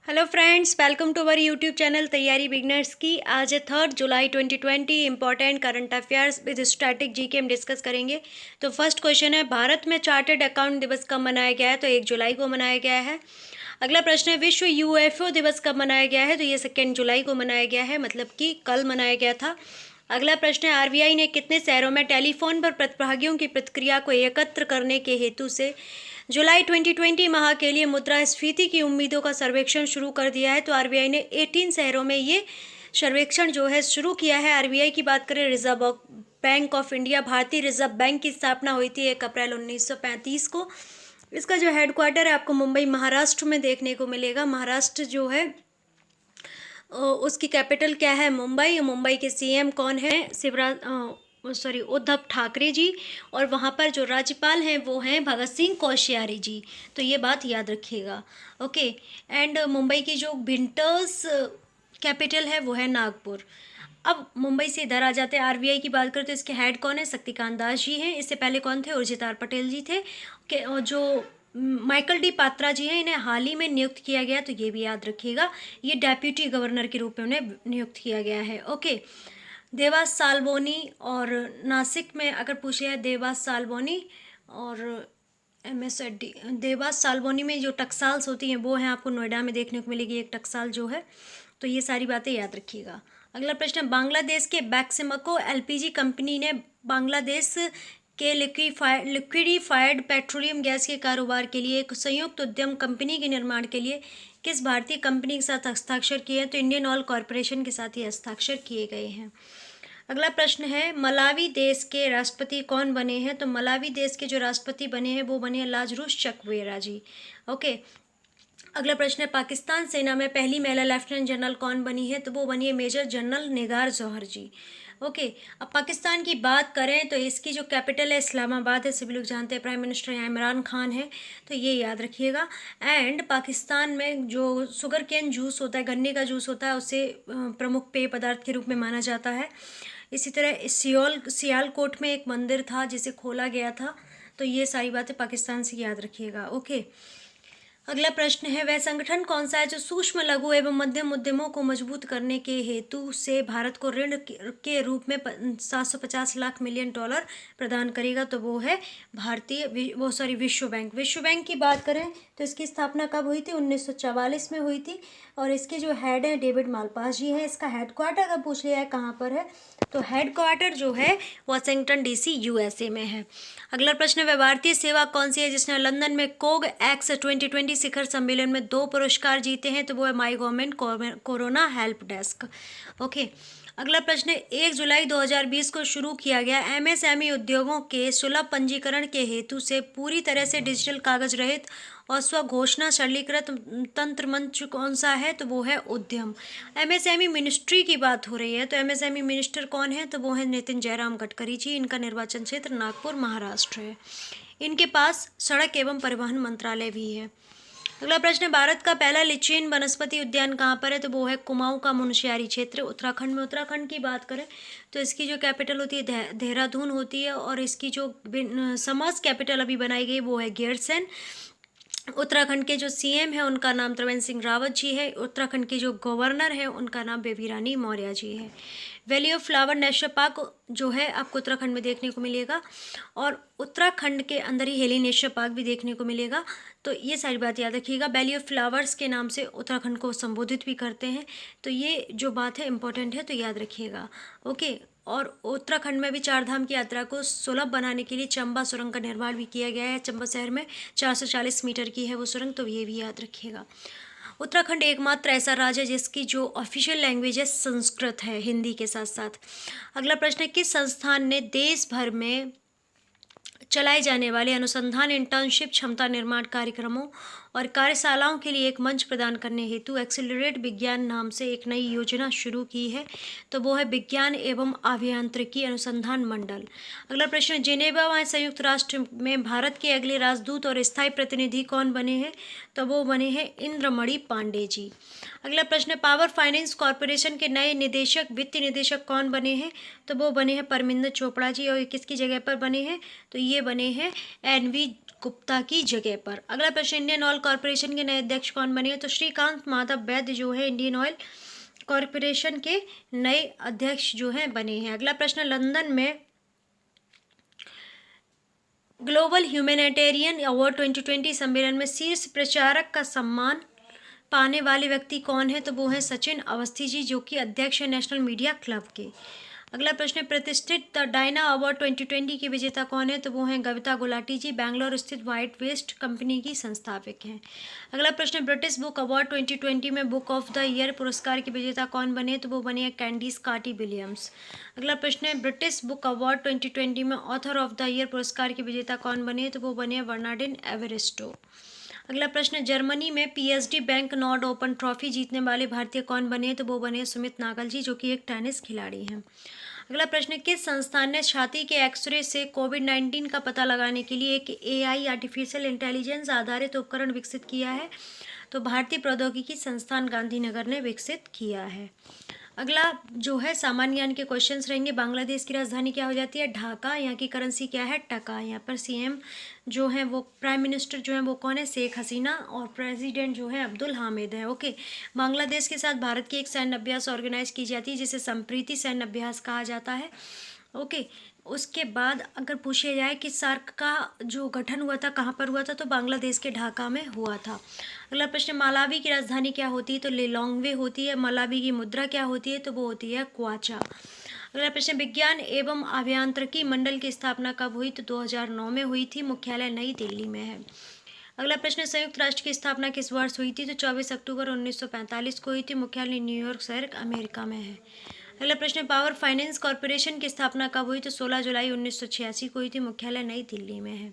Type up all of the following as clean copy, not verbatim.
Hello friends, welcome to our YouTube channel तैयारी beginners की। आज है 3 जुलाई 2020। Important current affairs with static G K हम डिस्कस करेंगे। तो फर्स्ट क्वेश्चन है, भारत में चार्टर्ड अकाउंट दिवस कब मनाया गया है? तो 1 जुलाई को मनाया गया है। अगला प्रश्न है, विश्व यूएफओ दिवस कब मनाया गया है? तो ये 2 जुलाई को मनाया गया है, मतलब कि कल मनाया गया था। अगला प्रश्न है, आरबीआई ने कितने शहरों में टेलीफोन पर प्रतिभागियों की प्रतिक्रिया को एकत्र करने के हेतु से जुलाई 2020 माह के लिए मुद्रास्फीति की उम्मीदों का सर्वेक्षण शुरू कर दिया है? तो आरबीआई ने 18 शहरों में ये सर्वेक्षण जो है शुरू किया है। आरबीआई की बात करें, रिजर्व बैंक ऑफ इंडिया, भारतीय रिजर्व बैंक की स्थापना हुई थी 1 अप्रैल 1935 को। इसका जो हेडक्वार्टर है आपको मुंबई महाराष्ट्र में देखने को मिलेगा। महाराष्ट्र जो है उसकी कैपिटल क्या है? मुंबई। मुंबई के सीएम कौन है? उद्धव ठाकरे जी। और वहाँ पर जो राज्यपाल हैं वो हैं भगत सिंह कोश्यारी जी। तो ये बात याद रखिएगा। ओके। एंड मुंबई की जो विंटर्स कैपिटल है वो है नागपुर। अब मुंबई से इधर आ जाते हैं, आरबीआई की बात करें तो इसके हेड कौन है? शक्तिकांत दास जी हैं। इससे पहले कौन थे? उर्जित पटेल जी थे। और जो माइकल डी पात्रा जी हैं, इन्हें हाल ही में नियुक्त किया गया, तो ये भी याद रखिएगा। ये डेप्यूटी गवर्नर के रूप में उन्हें नियुक्त किया गया है। ओके। देवास साल्बोनी और नासिक में अगर पूछ लिया देवास साल्बोनी और एमएसडी, देवास साल्बोनी में जो टकसाल्स होती हैं वो हैं आपको नोएडा में देखने को मिलेगी एक टकसाल जो है। तो ये सारी बातें याद रखिएगा। अगला प्रश्न, बांग्लादेश के बैक्सिमको एलपीजी कंपनी ने बांग्लादेश के लिक्विडिफाइड पेट्रोलियम गैस के कारोबार के लिए एक संयुक्त उद्यम कंपनी के निर्माण के लिए किस भारतीय कंपनी के साथ हस्ताक्षर किए हैं? तो इंडियन ऑयल कॉरपोरेशन के साथ ही हस्ताक्षर किए गए हैं। अगला प्रश्न है, मलावी देश के राष्ट्रपति कौन बने हैं? तो मलावी देश के जो राष्ट्रपति बने हैं वो बने हैं लाजरुस चकवेरा जी। ओके। अगला प्रश्न है, पाकिस्तान सेना में पहली महिला लेफ्टिनेंट जनरल कौन बनी है? तो वो बनी है मेजर जनरल निगार जौहर जी। ओके। अब पाकिस्तान की बात करें तो इसकी जो कैपिटल है इस्लामाबाद है, सभी लोग जानते हैं। प्राइम मिनिस्टर यहाँ इमरान खान है, तो ये याद रखिएगा। एंड पाकिस्तान में जो शुगर केन जूस होता है, गन्ने का जूस होता है, उसे प्रमुख पेय पदार्थ के रूप में माना जाता है। इसी तरह सियालकोट में एक मंदिर था जिसे खोला गया था। तो ये सारी बातें पाकिस्तान से याद रखिएगा। ओके। अगला प्रश्न है, वह संगठन कौन सा है जो सूक्ष्म लघु एवं मध्यम उद्यमों को मजबूत करने के हेतु से भारत को ऋण के रूप में 750 लाख मिलियन डॉलर प्रदान करेगा? तो वो है विश्व बैंक। विश्व बैंक की बात करें तो इसकी स्थापना कब हुई थी? 1944 में हुई थी। और इसके जो हेड हैं डेविड मालपास जी हैं। इसका हेडक्वार्टर अगर पूछ लिया है कहाँ पर है, तो हेडक्वार्टर जो है वाशिंगटन डीसी यूएसए में है। अगला प्रश्न, वह भारतीय सेवा कौन सी है जिसने लंदन में कोग एक्स 2020 शिखर सम्मेलन में 2 पुरस्कार जीते हैं? तो वो है my government corona help desk. Okay. अगला प्रश्न है, 1 जुलाई 2020 को शुरू किया गया एमएसएमई उद्योगों के सुलभ पंजीकरण के हेतु से पूरी तरह से डिजिटल कागज रहित और स्वघोषणा सरलीकृत तंत्र मंच कौन सा है? तो वो है उद्यम। एमएसएमई मिनिस्ट्री की बात हो रही है, तो एमएसएमई मिनिस्टर कौन है? तो वो है नितिन जयराम गडकरी जी। इनका निर्वाचन क्षेत्र नागपुर महाराष्ट्र है। इनके पास सड़क एवं परिवहन मंत्रालय भी है। अगला प्रश्न, भारत का पहला लिचियन वनस्पति उद्यान कहाँ पर है? तो वो है कुमाऊं का मुनस्यारी क्षेत्र उत्तराखंड में। उत्तराखंड की बात करें तो इसकी जो कैपिटल होती है देहरादून होती है, और इसकी जो समर्स कैपिटल अभी बनाई गई वो है गैरसैंण। उत्तराखंड के जो सीएम हैं उनका नाम त्रिवेंद्र सिंह रावत जी है। उत्तराखंड के जो गवर्नर हैं उनका नाम बेबी रानी मौर्य जी है। Valley of flower national park जो है आपको उत्तराखंड में देखने को मिलेगा, और उत्तराखंड के अंदर ही हेली नेशनल पार्क भी देखने को मिलेगा। तो ये सारी बात याद रखिएगा। वैली ऑफ फ्लावर्स के नाम से उत्तराखंड को संबोधित भी करते हैं। तो ये जो बात है इंपॉर्टेंट है, तो याद रखिएगा। ओके। और उत्तराखंड में भी 4 धाम की यात्रा को सुलभ बनाने के लिए चंबा सुरंग का निर्माण भी किया गया है। चंबा शहर में 440 मीटर की है वो सुरंग, तो ये भी याद रखिएगा। उत्तराखंड एकमात्र ऐसा राज्य है जिसकी जो ऑफिशियल लैंग्वेज है संस्कृत है, हिंदी के साथ साथ। अगला प्रश्न है, किस संस्थान ने देश भर में चलाए जाने वाले अनुसंधान इंटर्नशिप क्षमता निर्माण कार्यक्रमों और कार्यशालाओं के लिए एक मंच प्रदान करने हेतु एक्सेलरेट विज्ञान नाम से एक नई योजना शुरू की है? तो वो है विज्ञान एवं अभियांत्रिकी अनुसंधान मंडल। अगला प्रश्न, जिनेवा व संयुक्त राष्ट्र में भारत के अगले राजदूत और स्थायी प्रतिनिधि कौन बने हैं? तो वो बने हैं इंद्रमणि पांडे जी। अगला प्रश्न, पावर फाइनेंस कॉरपोरेशन के नए निदेशक वित्तीय निदेशक कौन बने हैं? तो वो बने हैं परमिंदर चोपड़ा जी। और किसकी जगह पर बने हैं? तो ये बने हैं एनवी गुप्ता की जगह पर। अगला प्रश्न, इंडियन ऑयल कॉरपोरेशन के नए अध्यक्ष कौन बने? तो श्रीकांत माधव वैद्य जो है इंडियन ऑयल कॉरपोरेशन के नए अध्यक्ष जो हैं बने हैं। अगला प्रश्न, लंदन में ग्लोबल ह्यूमैनिटेरियन अवार्ड 2020 सम्मेलन में शीर्ष प्रचारक का सम्मान पाने वाले व्यक्ति कौन है? तो वो है सचिन अवस्थी जी, जो कि अध्यक्ष है नेशनल मीडिया क्लब के। अगला प्रश्न, प्रतिष्ठित द डायना अवार्ड 2020 के विजेता कौन है? तो वो हैं कविता गुलाटी जी, बैंगलोर स्थित व्हाइट वेस्ट कंपनी की संस्थापक हैं। अगला प्रश्न, ब्रिटिश बुक अवार्ड 2020 में बुक ऑफ द ईयर पुरस्कार के विजेता कौन बने? तो वो बने कैंडिस कार्टी विलियम्स। अगला प्रश्न है, ब्रिटिश बुक अवार्ड 2020 में ऑथर ऑफ द ईयर पुरस्कार के विजेता कौन बने? तो वो बने बर्नार्डिन एवरेस्टो। अगला प्रश्न, जर्मनी में PSD bank Nord open trophy जीतने वाले भारतीय कौन बने? तो वो बने सुमित नागल जी, जो कि एक टेनिस खिलाड़ी हैं। अगला प्रश्न, किस संस्थान ने छाती के एक्सरे से कोविड-19 का पता लगाने के लिए एक एआई आर्टिफिशियल इंटेलिजेंस आधारित उपकरण विकसित किया है? तो भारतीय प्रौद्योगिकी संस्थान गांधीनगर ने विकसित किया है। अगला जो है सामान्य ज्ञान के क्वेश्चंस रहेंगे। बांग्लादेश की राजधानी क्या हो जाती है? ढाका। यहाँ की करेंसी क्या है? टका। यहाँ पर सीएम जो है वो प्राइम मिनिस्टर जो है वो कौन है? शेख हसीना। और प्रेसिडेंट जो है अब्दुल हामिद है। ओके, बांग्लादेश के साथ भारत की एक सैन्य अभ्यास ऑर्गेनाइज की जाती है जिसे संप्रीति सैन्य अभ्यास कहा जाता है। ओके, उसके बाद अगर पूछा जाए कि सार्क का जो गठन हुआ था कहाँ पर हुआ था? तो बांग्लादेश के ढाका में हुआ था। अगला प्रश्न, मालावी की राजधानी क्या होती है? तो लिलोंगवे होती है। मालावी की मुद्रा क्या होती है? तो वो होती है क्वाचा। अगला प्रश्न, विज्ञान एवं अभियांत्रिकी मंडल की स्थापना कब हुई? तो 2009 में हुई थी। मुख्यालय नई दिल्ली में है। अगला प्रश्न, संयुक्त राष्ट्र की स्थापना किस वर्ष हुई थी? तो 24 अक्टूबर 1945 को हुई थी। मुख्यालय न्यूयॉर्क शहर अमेरिका में है। अगला प्रश्न, पावर फाइनेंस कॉर्पोरेशन की स्थापना कब हुई? तो 16 जुलाई 1986 को हुई थी। मुख्यालय नई दिल्ली में है।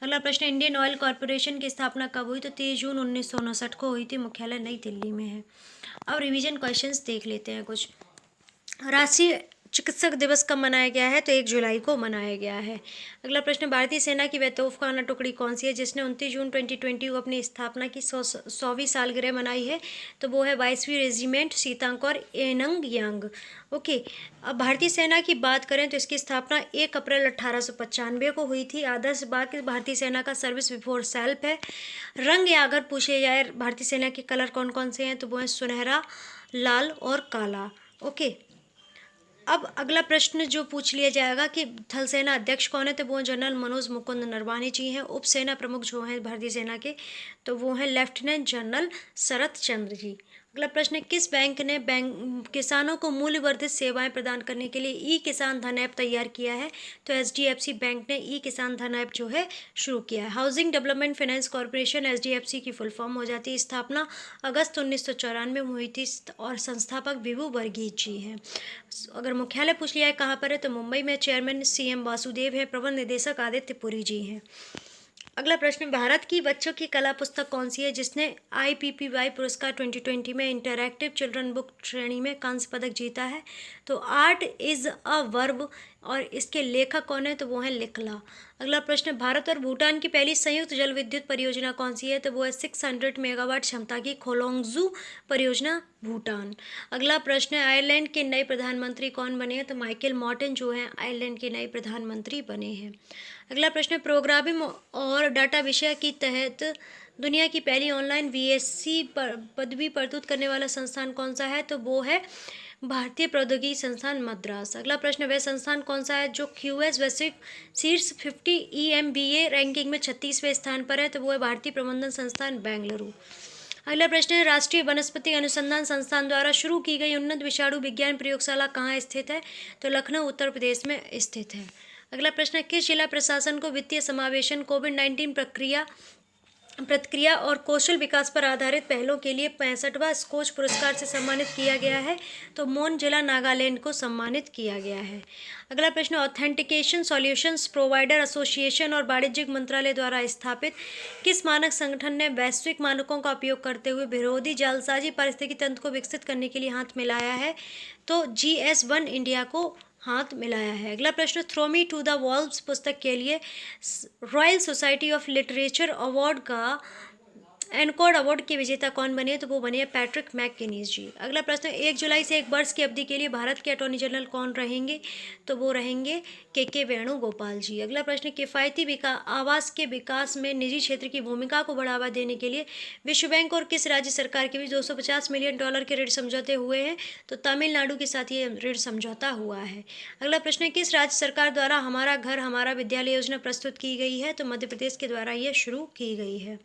अगला प्रश्न, इंडियन ऑयल कॉर्पोरेशन की स्थापना कब हुई? तो 23 जून 1959 को हुई थी। मुख्यालय नई दिल्ली में है। अब रिवीजन क्वेश्चंस देख लेते हैं कुछ। राष्ट्रीय चिकित्सक दिवस कब मनाया गया है? तो 1 जुलाई को मनाया गया है। अगला प्रश्न, भारतीय सेना की वह तोपखाना टुकड़ी कौन सी है जिसने 29 जून 2020 को अपनी स्थापना की 100वीं सालगिरह मनाई है? तो वो है 22वीं रेजिमेंट सीतांकोर एनंग यांग। ओके, अब भारतीय सेना की बात करें तो इसकी स्थापना 1 अप्रैल 1895 को हुई थी। आदर्श बात भारतीय सेना का सर्विस बिफोर सेल्फ है। रंग या अगर पूछे जाए भारतीय सेना के कलर कौन कौन से हैं? तो वो है सुनहरा, लाल और काला। ओके, अब अगला प्रश्न जो पूछ लिया जाएगा कि थल सेना अध्यक्ष कौन है? तो वो जनरल मनोज मुकुंद नरवाने जी हैं। उप सेना प्रमुख जो हैं भारतीय सेना के तो वो हैं लेफ्टिनेंट जनरल शरत चंद्र जी। अगला प्रश्न, किस बैंक ने किसानों को मूल्यवर्धित सेवाएं प्रदान करने के लिए ई किसान धन ऐप तैयार किया है? तो एचडीएफसी बैंक ने ई किसान धन ऐप जो है शुरू किया है। Housing development finance corporation HDFC की फुल फॉर्म हो जाती है। स्थापना अगस्त 1994 में हुई थी और संस्थापक विभू वर्गीज जी हैं। अगर मुख्यालय पूछ लिया है कहाँ पर है? तो मुंबई में। चेयरमैन सीएम वासुदेव है। प्रबंध निदेशक आदित्य पुरी जी हैं। अगला प्रश्न, भारत की बच्चों की कला पुस्तक कौन सी है जिसने IPPY पुरस्कार 2020 में इंटरैक्टिव चिल्ड्रन बुक श्रेणी में कांस्य पदक जीता है? तो आर्ट इज अ वर्ब और इसके लेखक कौन है? तो वो है लिखला। अगला प्रश्न, भारत और भूटान की पहली संयुक्त जल विद्युत परियोजना कौन सी है? तो वो है 600 मेगावाट क्षमता की खोलोंगजू परियोजना, भूटान। अगला प्रश्न, आयरलैंड के नए प्रधानमंत्री कौन बने हैं? तो माइकल मॉर्टन जो हैं आयरलैंड के नए प्रधानमंत्री बने हैं। अगला प्रश्न, प्रोग्रामिंग और डाटा विषय के तहत दुनिया की पहली ऑनलाइन VSc पदवी प्रस्तुत करने वाला संस्थान कौन सा है? तो वो है भारतीय प्रौद्योगिकी संस्थान मद्रास। अगला प्रश्न, वह संस्थान कौन सा है जो QS वैश्विक शीर्ष 50 EMBA रैंकिंग में 36वें स्थान पर है? तो वो है भारतीय प्रबंधन संस्थान बेंगलुरु। अगला प्रश्न है, राष्ट्रीय वनस्पति अनुसंधान संस्थान द्वारा शुरू की गई उन्नत विषाणु विज्ञान प्रयोगशाला कहाँ स्थित है? तो लखनऊ उत्तर प्रदेश में स्थित है। अगला प्रश्न है, किस जिला प्रशासन को वित्तीय समावेशन कोविड-19 प्रतिक्रिया और कौशल विकास पर आधारित पहलों के लिए 65वां स्कोच पुरस्कार से सम्मानित किया गया है? तो मोन जिला नागालैंड को सम्मानित किया गया है। अगला प्रश्न, ऑथेंटिकेशन सॉल्यूशंस प्रोवाइडर एसोसिएशन और वाणिज्यिक मंत्रालय द्वारा स्थापित किस मानक संगठन ने वैश्विक मानकों का उपयोग करते हुए विरोधी जालसाजी पारिस्थितिकी तंत्र को विकसित करने के लिए हाथ मिलाया है? तो GS1 इंडिया को हाथ मिलाया है। अगला प्रश्न, throw me to the wolves पुस्तक के लिए royal society of literature award का एनकोड अवार्ड के विजेता कौन बने? तो वो बने पैट्रिक मैकगिनीज जी। अगला प्रश्न, 1 जुलाई से 1 वर्ष की अवधि के लिए भारत के अटॉर्नी जनरल कौन रहेंगे? तो वो रहेंगे के वेणुगोपाल जी। अगला प्रश्न, किफ़ायती आवास के विकास में निजी क्षेत्र की भूमिका को बढ़ावा देने के लिए विश्व बैंक और किस राज्य सरकार के बीच $250 मिलियन के ऋण समझौते हुए हैं? तो तमिलनाडु के साथ ये ऋण समझौता हुआ है। अगला प्रश्न, किस राज्य सरकार द्वारा हमारा घर हमारा विद्यालय योजना प्रस्तुत की गई है? तो मध्य प्रदेश के द्वारा ये शुरू की गई है।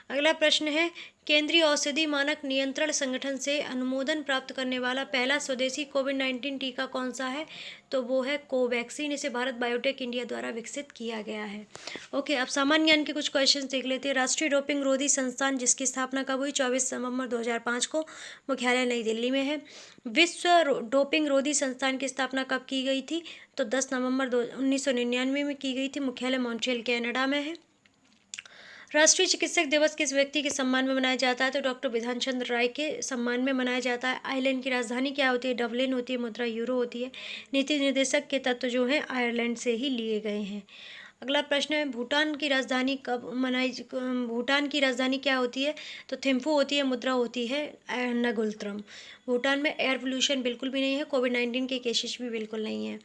अगला प्रश्न है, केंद्रीय औषधि मानक नियंत्रण संगठन से अनुमोदन प्राप्त करने वाला पहला स्वदेशी कोविड-19 टीका कौन सा है? तो वो है कोवैक्सीन। इसे भारत बायोटेक इंडिया द्वारा विकसित किया गया है। ओके, अब सामान्य ज्ञान के कुछ क्वेश्चन देख लेते हैं। राष्ट्रीय डोपिंग रोधी संस्थान जिसकी स्थापना कब हुई? 24 नवंबर 2005 को। मुख्यालय नई दिल्ली में है। विश्व डोपिंग रोधी संस्थान की स्थापना कब की गई थी? तो 10 नवंबर 1999 में की गई थी। मुख्यालय मॉन्ट्रियल कनाडा में है। राष्ट्रीय चिकित्सक दिवस किस व्यक्ति के सम्मान में मनाया जाता है? तो डॉक्टर विधान चंद्र राय के सम्मान में मनाया जाता है। आयरलैंड की राजधानी क्या होती है? डबलिन होती है। मुद्रा यूरो होती है। नीति निर्देशक के तत्व जो हैं आयरलैंड से ही लिए गए हैं। अगला प्रश्न है, भूटान की राजधानी भूटान की राजधानी क्या होती है? तो थिम्फू होती है। मुद्रा होती है नगुल्त्रम। भूटान में एयर पोल्यूशन बिल्कुल भी नहीं है। कोविड-19 के केसेस भी बिल्कुल नहीं है।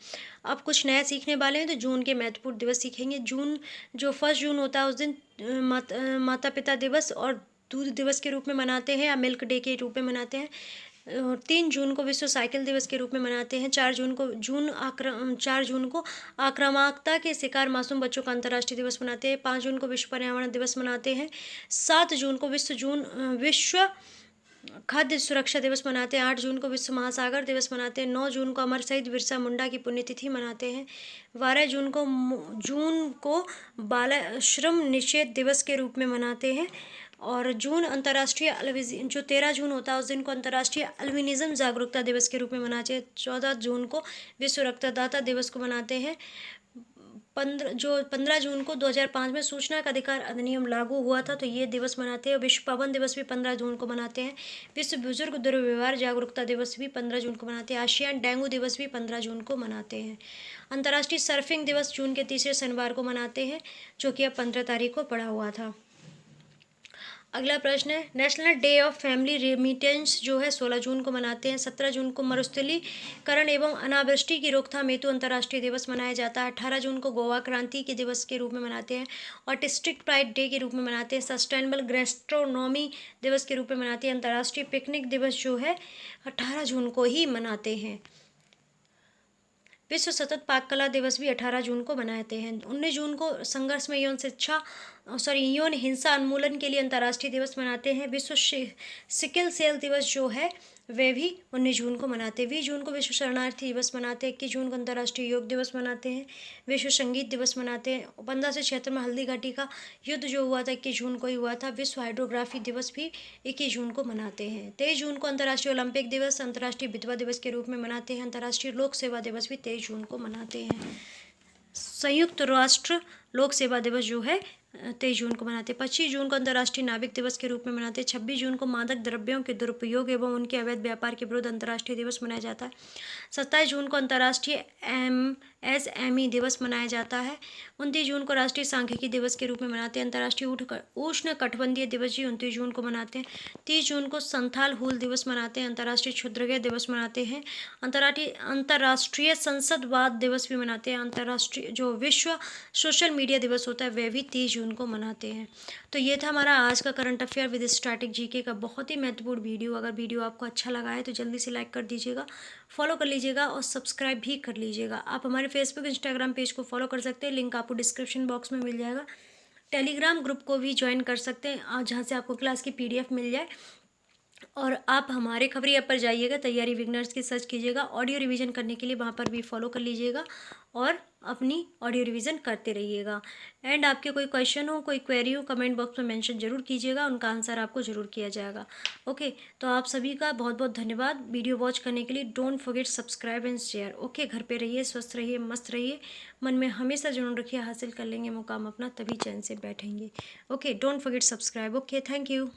अब कुछ नया सीखने वाले हैं तो जून के महत्वपूर्ण दिवस सीखेंगे। जून जो 1 जून होता है उस दिन माता पिता दिवस और दूध दिवस के रूप में मनाते हैं या मिल्क डे के रूप में मनाते हैं। 3 जून को विश्व साइकिल दिवस के रूप में मनाते हैं। 4 जून को आक्रामकता के शिकार मासूम बच्चों का अंतर्राष्ट्रीय दिवस मनाते हैं। 5 जून को विश्व पर्यावरण दिवस मनाते हैं। 7 जून को विश्व खाद्य सुरक्षा दिवस मनाते हैं। 8 जून को विश्व महासागर दिवस मनाते हैं। 9 जून को अमर शहीद बिरसा मुंडा की पुण्यतिथि मनाते हैं। 12 जून को बाल श्रम निषेध दिवस के रूप में मनाते हैं। और 13 जून होता है उस दिन को अंतर्राष्ट्रीय अल्बिनिज्म जागरूकता दिवस के रूप में मनाते हैं। 14 जून को विश्व रक्तदाता दिवस को मनाते हैं। 15 जून को 2005 में सूचना का अधिकार अधिनियम लागू हुआ था तो ये दिवस मनाते हैं। विश्व पवन दिवस भी 15 जून को मनाते हैं। विश्व बुजुर्ग दुर्व्यवहार जागरूकता दिवस भी 15 जून को मनाते हैं। आसियान डेंगू दिवस भी 15 जून को मनाते हैं। अंतर्राष्ट्रीय सर्फिंग दिवस जून के तीसरे शनिवार को मनाते हैं जो कि अब 15 तारीख को पड़ा हुआ था। अगला प्रश्न है, national day of family remittance जो है 16 जून को मनाते हैं। 17 जून को मरुस्थलीकरण एवं अनावृष्टि की रोकथाम हेतु अंतर्राष्ट्रीय दिवस मनाया जाता है। 18 जून को गोवा क्रांति के दिवस के रूप में मनाते हैं। आर्टिस्टिक प्राइड डे के रूप में मनाते हैं। सस्टेनेबल गैस्ट्रोनॉमी दिवस के रूप में मनाते हैं। अंतर्राष्ट्रीय पिकनिक दिवस जो है 18 जून को ही मनाते हैं। विश्व सतत पाक कला दिवस भी 18 जून को मनाते हैं। 19 जून को संघर्ष में यौन हिंसा उन्मूलन के लिए अंतर्राष्ट्रीय दिवस मनाते हैं। विश्व सिकल सेल दिवस जो है वे भी 19 जून को मनाते हैं। 20 जून को विश्व शरणार्थी दिवस मनाते हैं। 21 जून को अंतर्राष्ट्रीय योग दिवस मनाते हैं। विश्व संगीत दिवस मनाते हैं। 15 से 76 में हल्दी घाटी का युद्ध जो हुआ था 21 जून को ही हुआ था। विश्व हाइड्रोग्राफी दिवस भी 21 जून को मनाते हैं। 23 जून को अंतर्राष्ट्रीय ओलंपिक दिवस अंतर्राष्ट्रीय विधवा दिवस के रूप में मनाते हैं। अंतर्राष्ट्रीय लोक सेवा दिवस भी 23 जून को मनाते हैं। संयुक्त राष्ट्र लोक सेवा दिवस जो है 23 जून को मनाते हैं। 25 जून को अंतर्राष्ट्रीय नाविक दिवस के रूप में मनाते हैं। 26 जून को मादक द्रव्यों के दुरुपयोग एवं उनके अवैध व्यापार के विरुद्ध अंतर्राष्ट्रीय दिवस मनाया जाता है। 27 जून को अंतर्राष्ट्रीय MSME दिवस मनाया जाता है। 29 जून को राष्ट्रीय सांख्यिकी दिवस के रूप में मनाते हैं। अंतर्राष्ट्रीय उष्ण कटिबंधीय दिवस भी 29 जून को मनाते हैं। 30 जून को संथाल हूल दिवस मनाते हैं। अंतर्राष्ट्रीय क्षुद्रग्रह दिवस मनाते हैं। अंतर्राष्ट्रीय संसदवाद दिवस भी मनाते हैं। अंतर्राष्ट्रीय जो विश्व सोशल मीडिया दिवस होता है वह भी 30 जून को मनाते हैं। तो ये था हमारा आज का current affair with static GK का बहुत ही महत्वपूर्ण वीडियो। अगर वीडियो आपको अच्छा लगा है तो जल्दी से लाइक कर दीजिएगा, फॉलो कर लीजिएगा और सब्सक्राइब भी कर लीजिएगा। आप हमारे फेसबुक इंस्टाग्राम पेज को फॉलो कर सकते हैं, लिंक आपको डिस्क्रिप्शन बॉक्स में मिल जाएगा। टेलीग्राम ग्रुप को भी ज्वाइन कर सकते हैं जहाँ से आपको क्लास की PDF मिल जाए। और आप हमारे खबरी ऐप पर जाइएगा, तैयारी बिगनर्स की सर्च कीजिएगा, ऑडियो रिवीजन करने के लिए वहाँ पर भी फॉलो कर लीजिएगा और अपनी ऑडियो रिवीजन करते रहिएगा। एंड आपके कोई क्वेश्चन हो, कोई क्वेरी हो, कमेंट बॉक्स में मेंशन जरूर कीजिएगा, उनका आंसर आपको ज़रूर किया जाएगा। ओके, तो आप सभी का बहुत बहुत धन्यवाद वीडियो वॉच करने के लिए। Don't forget subscribe and share. Okay, घर पे रहिए, स्वस्थ रहिए, मस्त रहिए, मन में हमेशा जुनून रखिए, हासिल कर लेंगे मुकाम अपना, तभी चैन से बैठेंगे। Okay, don't forget subscribe. Okay, thank you.